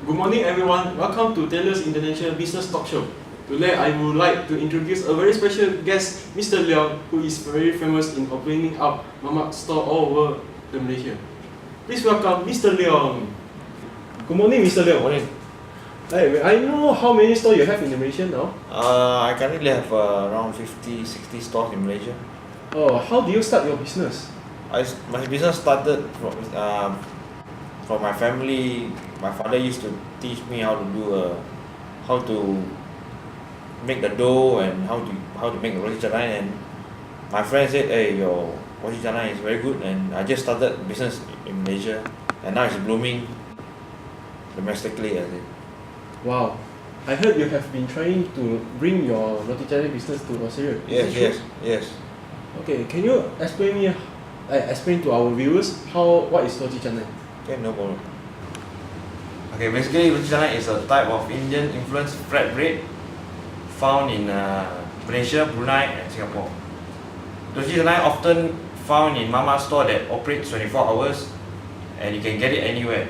Good morning everyone, welcome to Taylor's International Business Talk Show. Today I would like to introduce a very special guest, Mr. Leong, who is very famous in opening up Mamak store all over Malaysia. Please welcome Mr. Leong. Good morning Mr. Leong. Morning. Hey, I know how many stores you have in Malaysia now. I currently have around 50-60 stores in Malaysia. Oh, how do you start your business? My business started from my family. My father used to teach me how to make the dough and how to make roti canai, and my friend said, "Hey, your roti canai is very good," and I just started business in Malaysia, and now it's blooming domestically. Wow, I heard you have been trying to bring your roti canai business to Australia. Yes. Okay, can you explain to our viewers what is roti canai? Okay, no problem. Okay, basically roti canai is a type of Indian influenced flatbread found in Malaysia, Brunei and Singapore. Roti canai often found in mama store that operates 24 hours and you can get it anywhere.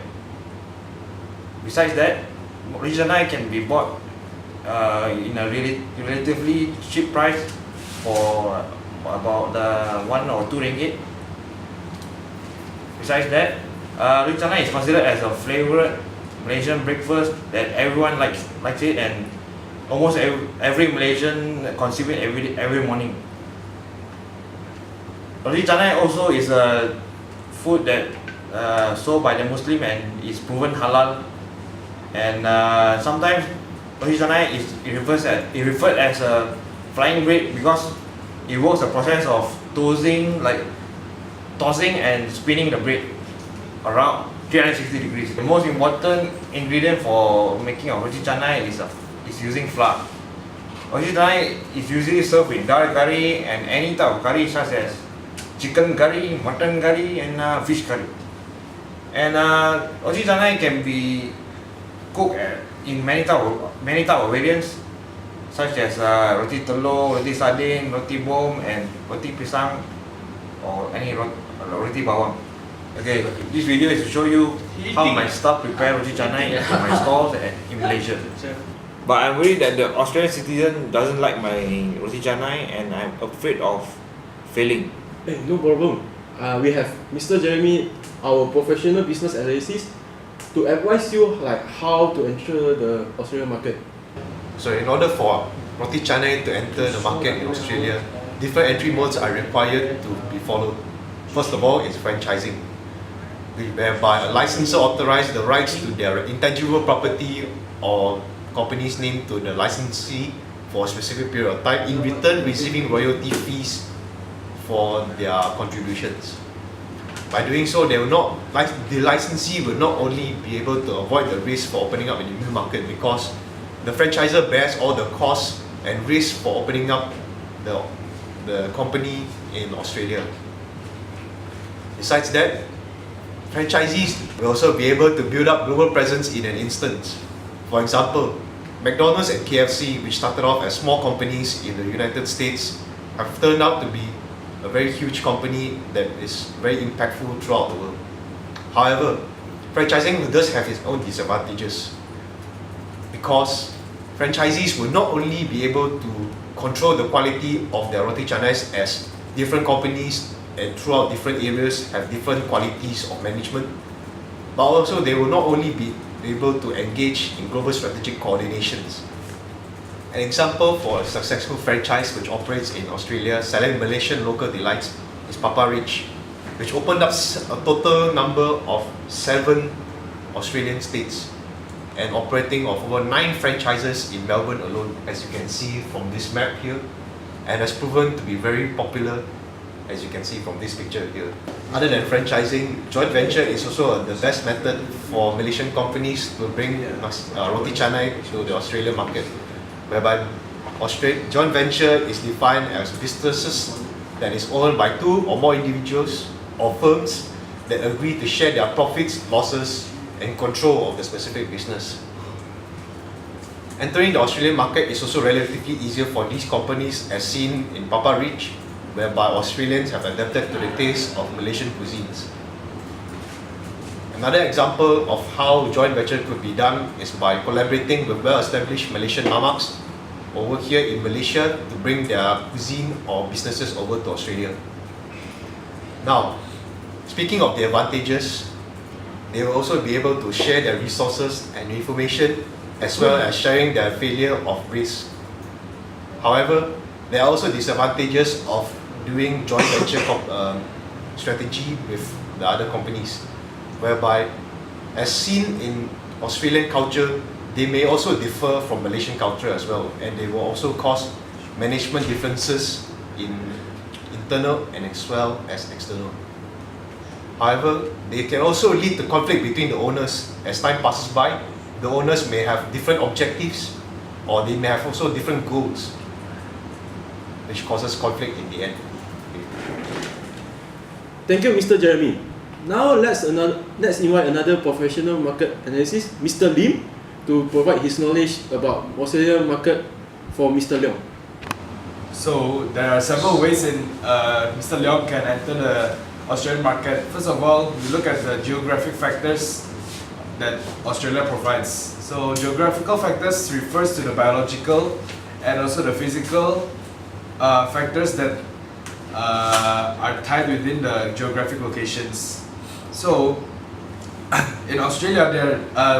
Besides that, roti canai can be bought in a relatively cheap price for about 1 or 2 ringgit. Besides that, roti canai is considered as a flavoured Malaysian breakfast that everyone likes it, and almost every Malaysian consume it every morning. Roti canai also is a food that sold by the Muslim and is proven halal, and sometimes roti canai is referred as a flying bread because it works the process of tossing and spinning the bread around 360 degrees. The most important ingredient for making a roti canai is using flour. Roti canai is usually served with dal curry and any type of curry such as chicken curry, mutton curry and fish curry. And roti canai can be cooked in many type of variants such as roti telur, roti sardin, roti bom and roti pisang or any roti bawang. Okay, this video is to show you how my staff prepare roti canai in my stores and in Malaysia. But I'm worried that the Australian citizen doesn't like my roti canai and I'm afraid of failing. Hey, no problem. We have Mr. Jeromy, our professional business analyst, to advise you how to enter the Australian market. So in order for roti canai to enter the market in Australia, different entry modes are required to be followed. First of all is franchising, whereby a licensor authorizes the rights to their intangible property or company's name to the licensee for a specific period of time, in return receiving royalty fees for their contributions. By doing so, the licensee will not only be able to avoid the risk for opening up in the new market, because the franchisor bears all the costs and risks for opening up the company in Australia. Besides that, franchisees will also be able to build up global presence in an instance. For example, McDonald's and KFC, which started off as small companies in the United States, have turned out to be a very huge company that is very impactful throughout the world. However, franchising does have its own disadvantages, because franchisees will not only be able to control the quality of their roti canais, as different companies and throughout different areas have different qualities of management, but also they will not only be able to engage in global strategic coordinations. An example for a successful franchise which operates in Australia selling Malaysian local delights is Papa Rich, which opened up a total number of 7 Australian states and operating of over 9 franchises in Melbourne alone, as you can see from this map here, and has proven to be very popular, as you can see from this picture here. Other than franchising, joint venture is also the best method for Malaysian companies to bring roti canai to the Australian market, whereby joint venture is defined as businesses that is owned by 2 or more individuals or firms that agree to share their profits, losses and control of the specific business. Entering the Australian market is also relatively easier for these companies, as seen in Papa Rich, whereby Australians have adapted to the taste of Malaysian cuisines. Another example of how joint venture could be done is by collaborating with well-established Malaysian mamaks over here in Malaysia to bring their cuisine or businesses over to Australia. Now, speaking of the advantages, they will also be able to share their resources and information as well as sharing their failure of risk. However, there are also disadvantages of doing joint venture strategy with the other companies, whereby, as seen in Australian culture, they may also differ from Malaysian culture as well, and they will also cause management differences in internal and as well as external. However, they can also lead to conflict between the owners. As time passes by, the owners may have different objectives, or they may have also different goals, which causes conflict in the end. Thank you, Mr. Jeromy. Now let's invite another professional market analyst, Mr. Lim, to provide his knowledge about Australian market for Mr. Leong. So there are several ways in Mr. Leong can enter the Australian market. First of all, we look at the geographic factors that Australia provides. So geographical factors refers to the biological and also the physical factors that are tied within the geographic locations. So in Australia,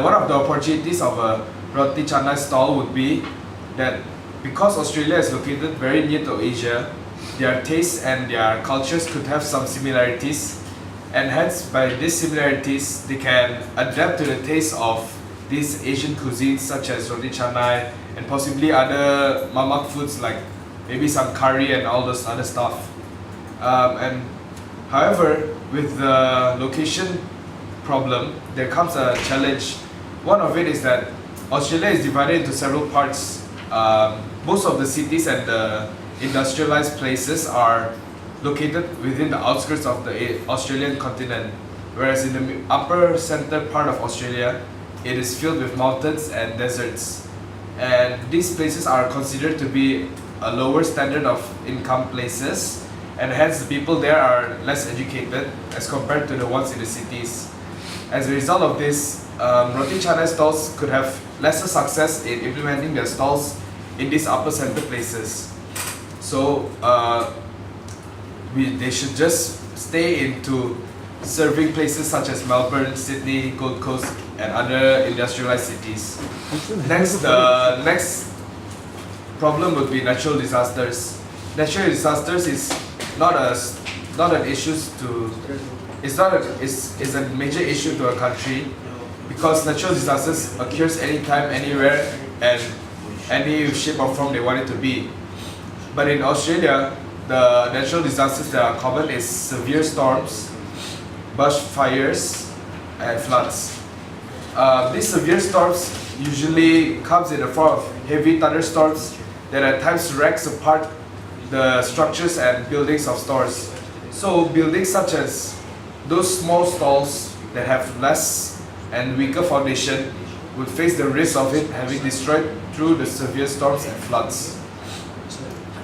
one of the opportunities of a roti canai stall would be that because Australia is located very near to Asia, their tastes and their cultures could have some similarities, and hence by these similarities they can adapt to the taste of these Asian cuisines such as roti canai and possibly other mamak foods like maybe some curry and all those other stuff. And however, with the location problem, there comes a challenge. One of it is that Australia is divided into several parts. Most of the cities and the industrialized places are located within the outskirts of the Australian continent, whereas in the upper center part of Australia, it is filled with mountains and deserts. And these places are considered to be a lower standard of income places, and hence the people there are less educated as compared to the ones in the cities. As a result of this, roti canai stalls could have lesser success in implementing their stalls in these upper center places. So they should just stay into serving places such as Melbourne, Sydney, Gold Coast, and other industrialized cities. Next, the next problem would be natural disasters. Natural disasters is not an issue to is a major issue to a country, because natural disasters occurs anytime, anywhere, and any shape or form they want it to be. But in Australia, the natural disasters that are common is severe storms, bushfires, and floods. These severe storms usually comes in the form of heavy thunderstorms that at times wrecks apart the structures and buildings of stores. So buildings such as those small stalls that have less and weaker foundation would face the risk of it having destroyed through the severe storms and floods.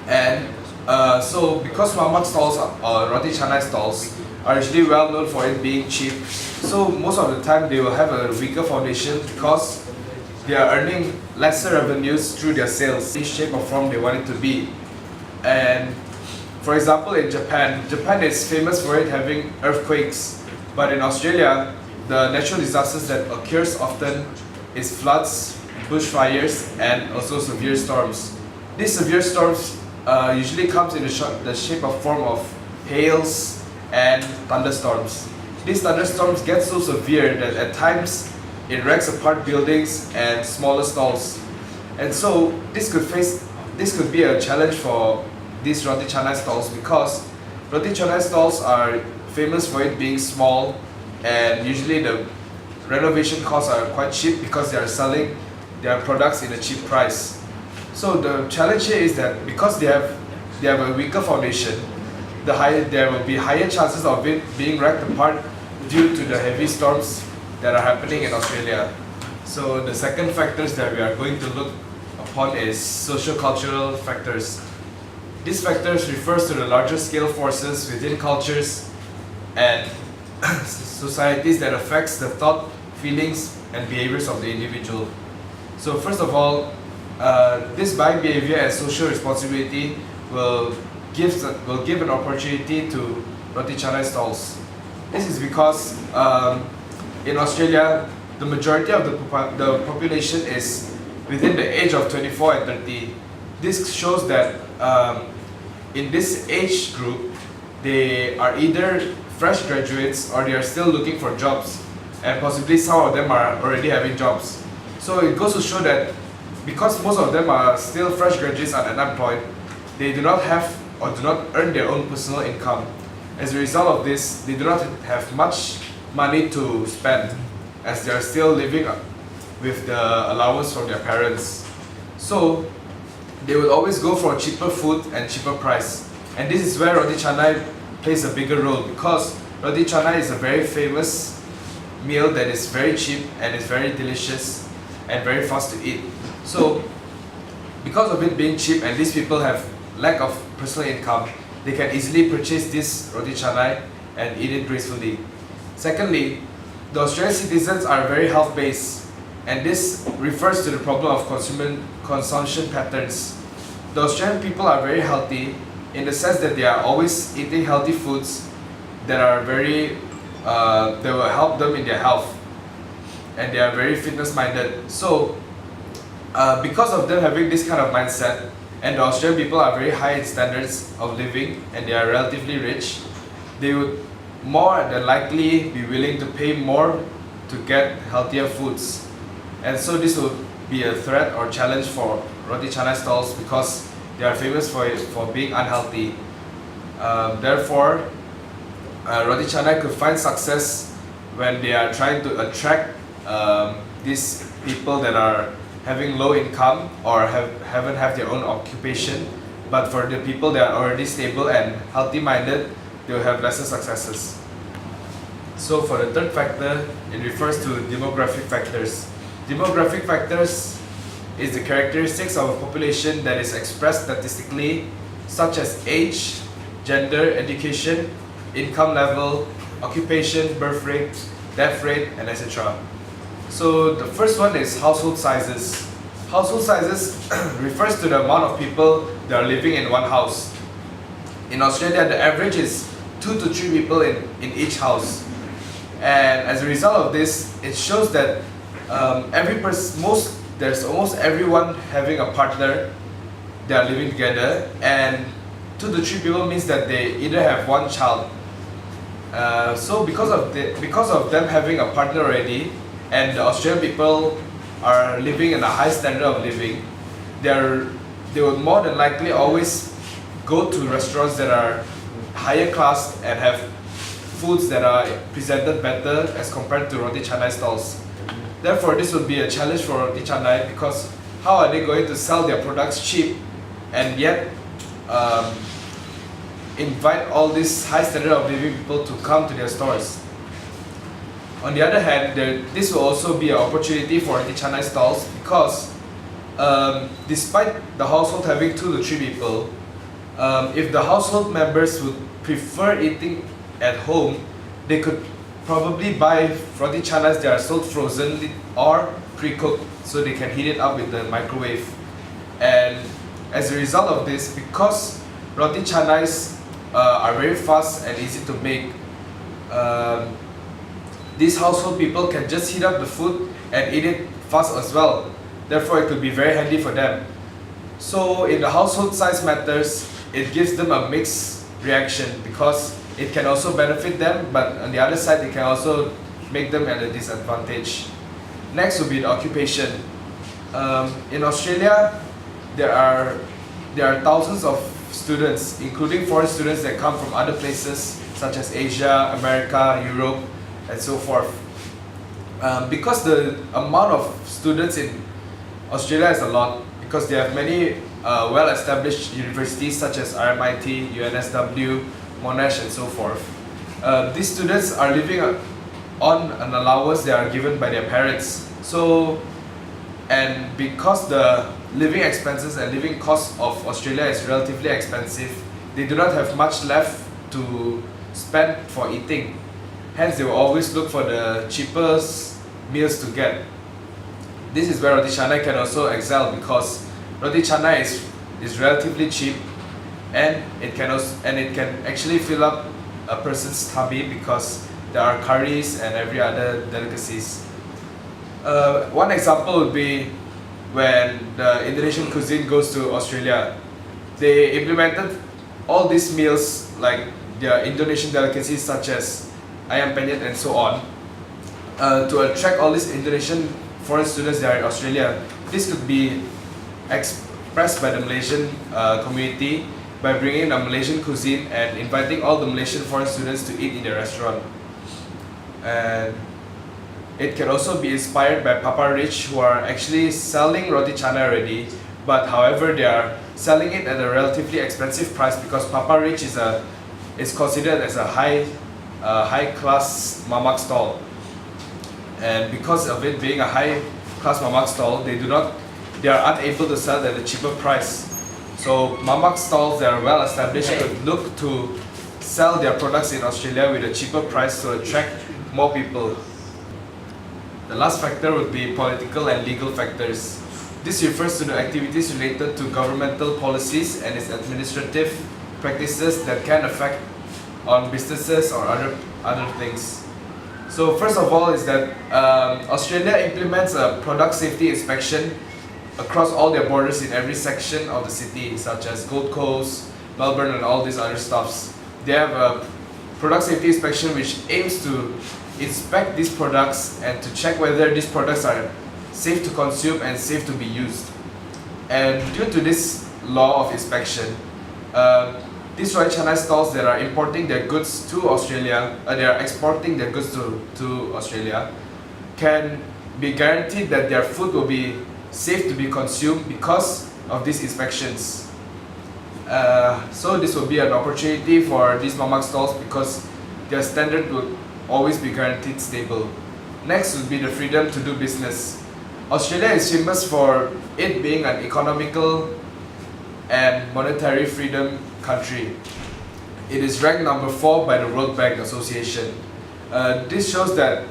And so because mamak stalls or roti canai stalls are usually well known for it being cheap, so most of the time they will have a weaker foundation because they are earning lesser revenues through their sales, in shape or form they want it to be. And for example, in Japan is famous for it having earthquakes, but in Australia, the natural disasters that occurs often is floods, bushfires, and also severe storms. These severe storms usually comes in the shape of form of hails and thunderstorms. These thunderstorms get so severe that at times it wrecks apart buildings and smaller stalls. And so this could be a challenge for these roti canai stalls, because roti canai stalls are famous for it being small, and usually the renovation costs are quite cheap because they are selling their products in a cheap price. So the challenge here is that because they have a weaker foundation, there will be higher chances of it being wrecked apart due to the heavy storms that are happening in Australia. So the second factors that we are going to look upon is socio-cultural factors. These factors refers to the larger scale forces within cultures and societies that affects the thought, feelings, and behaviors of the individual. So first of all, this buying behavior and social responsibility will give an opportunity to roti canai stalls. This is because in Australia, the majority of the population is within the age of 24 and 30. This shows that in this age group, they are either fresh graduates or they are still looking for jobs, and possibly some of them are already having jobs. So it goes to show that because most of them are still fresh graduates and unemployed, they do not have or do not earn their own personal income. As a result of this, they do not have much money to spend, as they are still living with the allowance from their parents. So they will always go for cheaper food and cheaper price. And this is where roti canai plays a bigger role, because roti canai is a very famous meal that is very cheap and is very delicious and very fast to eat. So because of it being cheap and these people have lack of personal income, they can easily purchase this roti canai and eat it gracefully. Secondly, the Australian citizens are very health-based, and this refers to the problem of consumption patterns. The Australian people are very healthy in the sense that they are always eating healthy foods that are very that will help them in their health, and they are very fitness-minded. So because of them having this kind of mindset, and the Australian people are very high in standards of living and they are relatively rich, they would more than likely be willing to pay more to get healthier foods. And so this would be a threat or challenge for roti canai stalls, because they are famous for being unhealthy. Therefore, roti canai could find success when they are trying to attract these people that are having low income or haven't have their own occupation. But for the people that are already stable and healthy-minded, they will have lesser successes. So for the third factor, it refers to demographic factors. Demographic factors is the characteristics of a population that is expressed statistically, such as age, gender, education, income level, occupation, birth rate, death rate, and etc. So the first one is household sizes. Household sizes refers to the amount of people that are living in one house. In Australia, the average is 2 to 3 people in each house. And as a result of this, it shows that there's almost everyone having a partner. They are living together, and 2 to 3 people means that they either have one child. So because of them having a partner already, and the Australian people are living in a high standard of living, they will more than likely always go to restaurants that are higher class and have foods that are presented better as compared to roti canai stalls. Therefore, this would be a challenge for roti canai, because how are they going to sell their products cheap and yet invite all these high standard of living people to come to their stores? On the other hand, this will also be an opportunity for roti canai stalls, because despite the household having 2 to 3 people, if the household members would prefer eating at home, they could probably buy roti canais that are sold frozen or pre-cooked, so they can heat it up with the microwave. And as a result of this, because roti canais are very fast and easy to make, these household people can just heat up the food and eat it fast as well. Therefore, it could be very handy for them. So in the household size matters, it gives them a mixed reaction, because it can also benefit them, but on the other side, it can also make them at a disadvantage. Next will be the occupation. In Australia, there are thousands of students, including foreign students that come from other places such as Asia, America, Europe, and so forth. Because the amount of students in Australia is a lot, because they have many well-established universities such as RMIT, UNSW, Monash, and so forth. These students are living on an allowance they are given by their parents. So, and because the living expenses and living cost of Australia is relatively expensive, they do not have much left to spend for eating. Hence, they will always look for the cheapest meals to get. This is where roti canai can also excel, because roti canai is relatively cheap, and it can actually fill up a person's tummy because there are curries and every other delicacies. One example would be when the Indonesian cuisine goes to Australia. They implemented all these meals like their Indonesian delicacies such as ayam penyet and so on to attract all these Indonesian foreign students that are in Australia. This could be expressed by the Malaysian community by bringing a Malaysian cuisine and inviting all the Malaysian foreign students to eat in the restaurant. And it can also be inspired by Papa Rich, who are actually selling roti canai already, but however they are selling it at a relatively expensive price because Papa Rich is considered as a high class mamak stall, and because of it being a high class mamak stall, they are unable to sell at a cheaper price. So mamak stalls that are well established could look to sell their products in Australia with a cheaper price to attract more people. The last factor would be political and legal factors. This refers to the activities related to governmental policies and its administrative practices that can affect on businesses or other things. So first of all is that Australia implements a product safety inspection across all their borders in every section of the city, such as Gold Coast, Melbourne and all these other stuffs. They have a product safety inspection which aims to inspect these products and to check whether these products are safe to consume and safe to be used. And due to this law of inspection, these roti canai stalls that are importing their goods to Australia, they are exporting their goods to Australia, can be guaranteed that their food will be safe to be consumed because of these inspections. So this will be an opportunity for these mamak stalls because their standard would always be guaranteed stable. Next would be the freedom to do business. Australia is famous for it being an economical and monetary freedom country. It is ranked number 4 by the World Bank Association. This shows that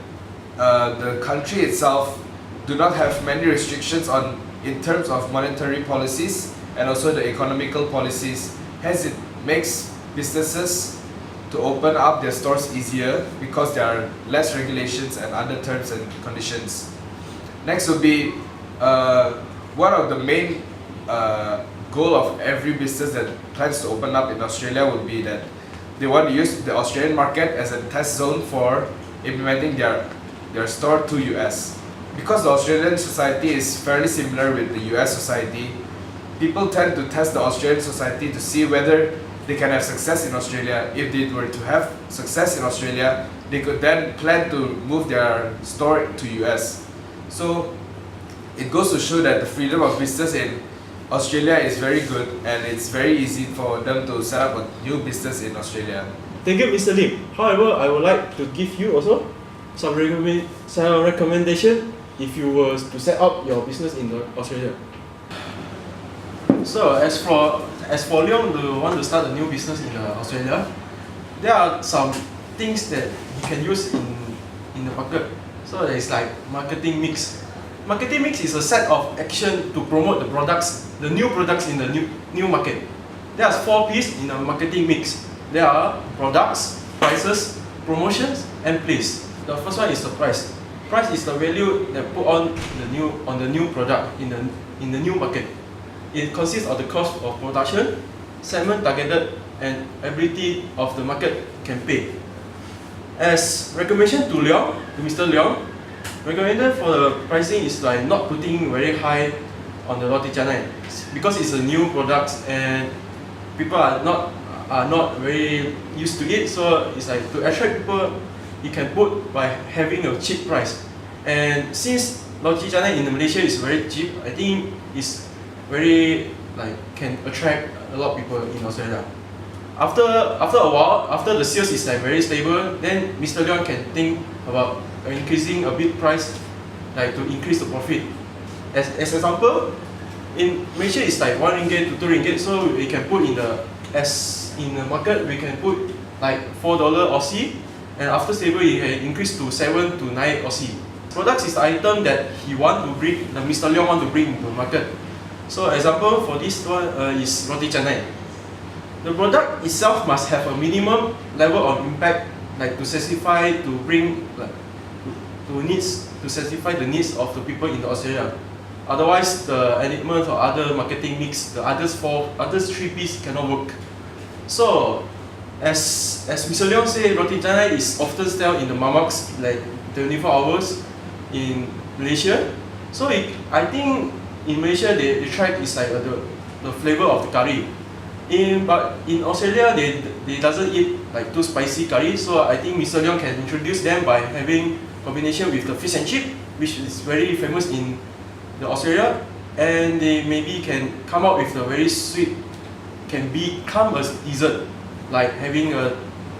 the country itself do not have many restrictions in terms of monetary policies and also the economical policies. Hence it makes businesses to open up their stores easier because there are less regulations and other terms and conditions. Next would be one of the main goal of every business that plans to open up in Australia would be that they want to use the Australian market as a test zone for implementing their store to US. Because the Australian society is fairly similar with the US society, people tend to test the Australian society to see whether they can have success in Australia. If they were to have success in Australia, they could then plan to move their store to US. So it goes to show that the freedom of business in Australia is very good and it's very easy for them to set up a new business in Australia. Thank you, Mr. Lim. However, I would like to give you also some recommendation if you were to set up your business in Australia. So as for Leong to want to start a new business in Australia, there are some things that you can use in the market. So it's like marketing mix. Marketing mix is a set of action to promote the products, the new products in the new market. There are 4 P's in a marketing mix. There are products, prices, promotions, and place. The first one is the price. Price is the value that put on the new product in the new market. It consists of the cost of production, segment targeted, and ability of the market can pay. As recommendation to Mr. Leong, recommended for the pricing is like not putting very high on the roti canai because it's a new product and people are not very used to it. So it's like to attract people, you can put by having a cheap price. And since roti canai in Malaysia is very cheap, I think it's very can attract a lot of people in Australia. After a while, after the sales is very stable, then Mr. Leong can think about increasing a bit price, to increase the profit. As example, in Malaysia it's 1 ringgit to 2 ringgit, so we can put in the market we can put $4 Aussie and after stable it can increase to 7 to 9 Aussie. Products is the item that he want to bring, Mr. Leong want to bring into the market. So example for this one is roti canai. The product itself must have a minimum level of impact, like to satisfy to bring to satisfy the needs of the people in Australia. Otherwise, the enigma or other marketing mix, the others 3 pieces cannot work. So, as Mr. Leong said, roti canai is often sold in the mamaks like 24 hours in Malaysia. So I think in Malaysia they tried is like the flavor of the curry. But in Australia they doesn't eat like too spicy curry. So I think Mr. Leong can introduce them by having combination with the fish and chip, which is very famous in the Australia, and they maybe can come out with a very sweet, can become a dessert, like having a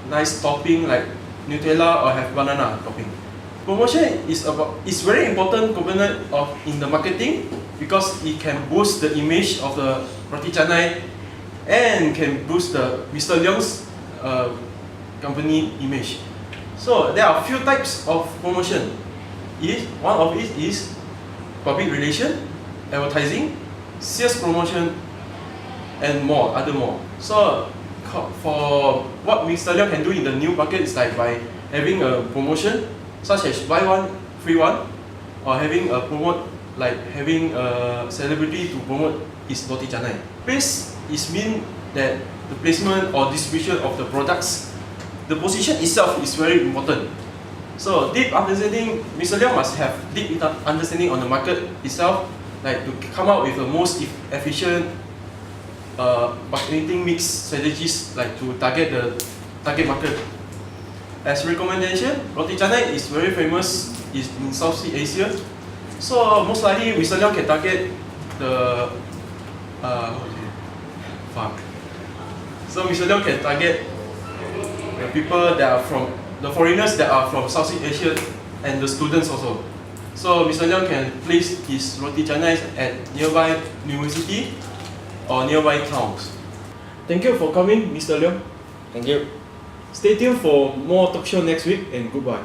nice topping like Nutella or have banana topping. Promotion is very important component in the marketing because it can boost the image of the roti canai and can boost the Mr. Leong's company image. So there are a few types of promotion. One of it is public relation, advertising, sales promotion, and other more. So for what Mr. Leong can do in the new market is like by having a promotion such as buy one free one, or having a celebrity to promote his roti canai. Place is mean that the placement or distribution of the products, the position itself is very important. So deep understanding, Mr. Leong must have deep understanding on the market itself, like to come out with the most efficient marketing mix strategies, like to target the target market. As recommendation, roti canai is very famous in Southeast Asia. So most likely Mr. Leong can target the So Mr. Leong can target the people that are from the foreigners that are from Southeast Asia and the students also. So Mr. Leong can place his roti canai at nearby university or nearby towns. Thank you for coming, Mr. Leong. Thank you. Stay tuned for more talk show next week, and goodbye.